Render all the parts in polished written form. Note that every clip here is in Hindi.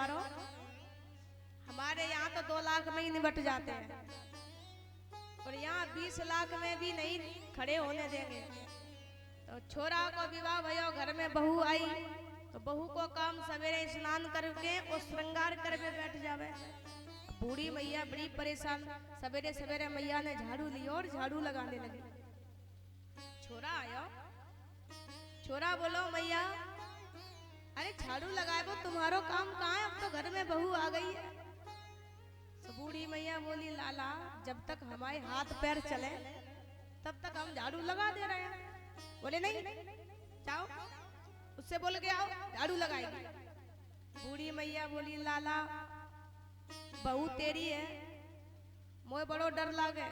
त्योहारों? हमारे यहाँ तो 2 लाख में ही निपट जाते हैं और यहाँ 20 लाख में भी नहीं खड़े होने देंगे। तो छोरा को विवाह भयो, घर में बहू आई तो बहू को काम सवेरे स्नान करके और श्रृंगार करके बैठ जावे। बूढ़ी मैया बड़ी परेशान, सवेरे सवेरे मैया ने झाड़ू ली और झाड़ू लगाने लगी। छोरा आयो, छोरा बोलो मैया, अरे झाड़ू लगाए वो तुम्हारो काम कहाँ है, अब तो घर में बहू आ गई है। तो बूढ़ी मैया बोली लाला, जब तक हमारे हाथ पैर चले तब तक हम झाड़ू लगा दे रहे हैं। बोले नहीं, जाओ उससे बोल के आओ, झाड़ू लगाएगी। बूढ़ी मैया बोली लाला, बहू तेरी है, मोए बड़ो डर लागे,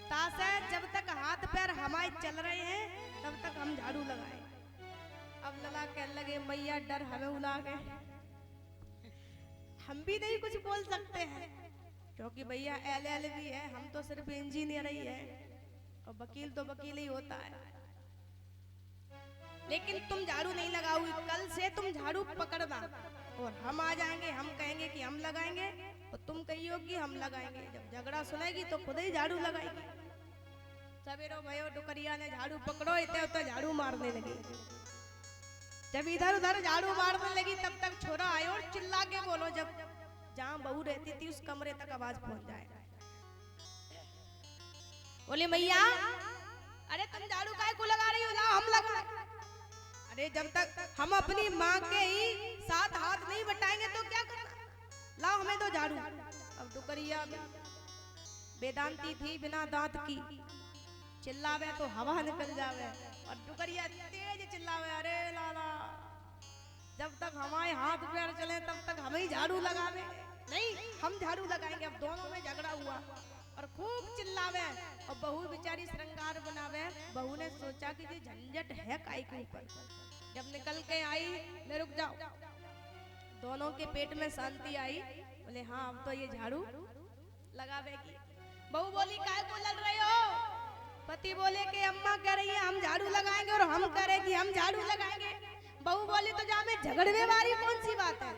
तासे जब तक हाथ पैर हमारे चल रहे हैं तब तक हम झाड़ू लगाए। अब लला कहने लगे मैया डर हमें उला गए, हम भी नहीं कुछ बोल सकते हैं क्योंकि भैया LLB है, हम तो सिर्फ इंजीनियर ही है और वकील तो वकील ही होता है। लेकिन तुम झाड़ू नहीं लगाओगी, कल से तुम झाड़ू पकड़ना और हम आ जाएंगे, हम कहेंगे कि हम लगाएंगे और तुम कहियोगी हम लगाएंगे। जब झगड़ा सुनेगी तो खुद ही झाड़ू लगाएगी। सवेरो भयो डुकरिया ने झाड़ू पकड़ो, इतने उतना झाड़ू मारने लगी। जब इधर उधर झाड़ू मारने लगी तब तक छोरा आयो और चिल्ला के बोलो, जब जहां बहू रहती थी उस कमरे तक आवाज पहुंच जाए। बोले मैया, अरे तुम झाड़ू काहे को लगा रही हो, लाओ हम लगा। अरे जब तक हम अपनी माँ के ही साथ हाथ नहीं बटाएंगे तो क्या करना, लाओ हमें तो झाड़ू। अब डुकरिया वेदांती थी बिना दांत की, चिल्लावे तो हवा निकल जावे और डुकरिया तेज चिल्लावे, अरे लाला जब तक हमारे हाथ पैर चले तब तक हम ही झाड़ू लगावे, नहीं हम झाड़ू लगाएंगे। अब दोनों में झगड़ा हुआ और खूब चिल्लावे और बहू बेचारी श्रृंगार बनावे। बहू ने सोचा कि ये झंझट है काई के ऊपर। जब निकल के आई, ले रुक जाओ, दोनों के पेट में शांति आई। बोले हाँ अब तो ये झाड़ू लगावेगी। बहू बोली काहे को लड़ रहे हो? पति बोले कि अम्मा कह रही है हम झाड़ू लगाएंगे और हम कह रहे कि हम झाड़ू लगाएंगे। बहू बोली तो जा में झगड़ने वाली कौन सी बात है,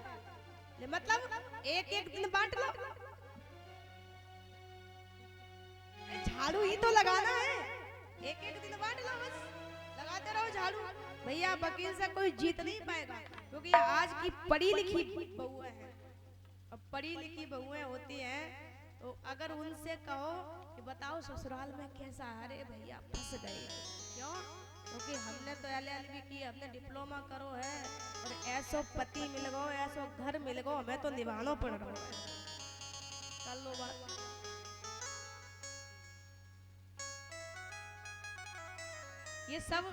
मतलब एक एक दिन बांट लो, झाड़ू ही तो लगाना है, एक एक दिन बांट लो, बस लगाते रहो झाड़ू। भैया वकील से कोई जीत नहीं पाएगा क्योंकि आज की पढ़ी लिखी बहुएं हैं। अब पढ़ी लिखी बहुएं होती हैं तो अगर उनसे कहो कि बताओ ससुराल में कैसा, अरे भैया फंस गए। क्यों? क्योंकि हमने तो LLB की, हमने डिप्लोमा करो है और ऐसो पति मिल गो, ऐसो घर मिल गो, हमें तो निभाना पड़ रहा है। कर लो बात। ये सब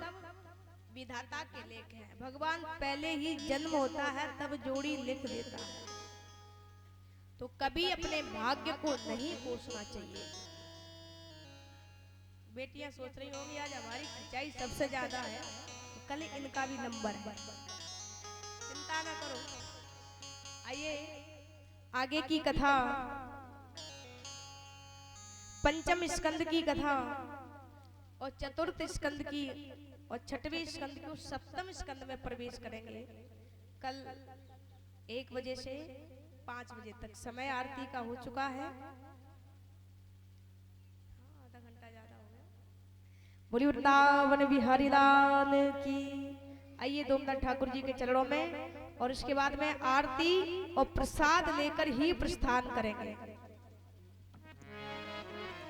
विधाता के लेख हैं। भगवान पहले ही जन्म होता है तब जोड़ी लिख देता है, तो कभी अपने भाग्य को नहीं कोसना चाहिए। बेटियां सोच रही होंगी आज हमारी खिंचाई सबसे ज्यादा है, तो कल इनका भी नंबर है, चिंता ना करो। आइए आगे की कथा, पंचम स्कंद की कथा और चतुर्थ स्कंद की और छठवें स्कंद की सप्तम स्कंद में प्रवेश करेंगे। कल 1 बजे से 5 बजे तक समय आरती का हो चुका है। आधा घंटा ज्यादा हो गया। बोलिए वृंदावन बिहारी लाल की। आइए 2 मिनट ठाकुर जी के चरणों में और इसके बाद में आरती और प्रसाद लेकर ही प्रस्थान करेंगे।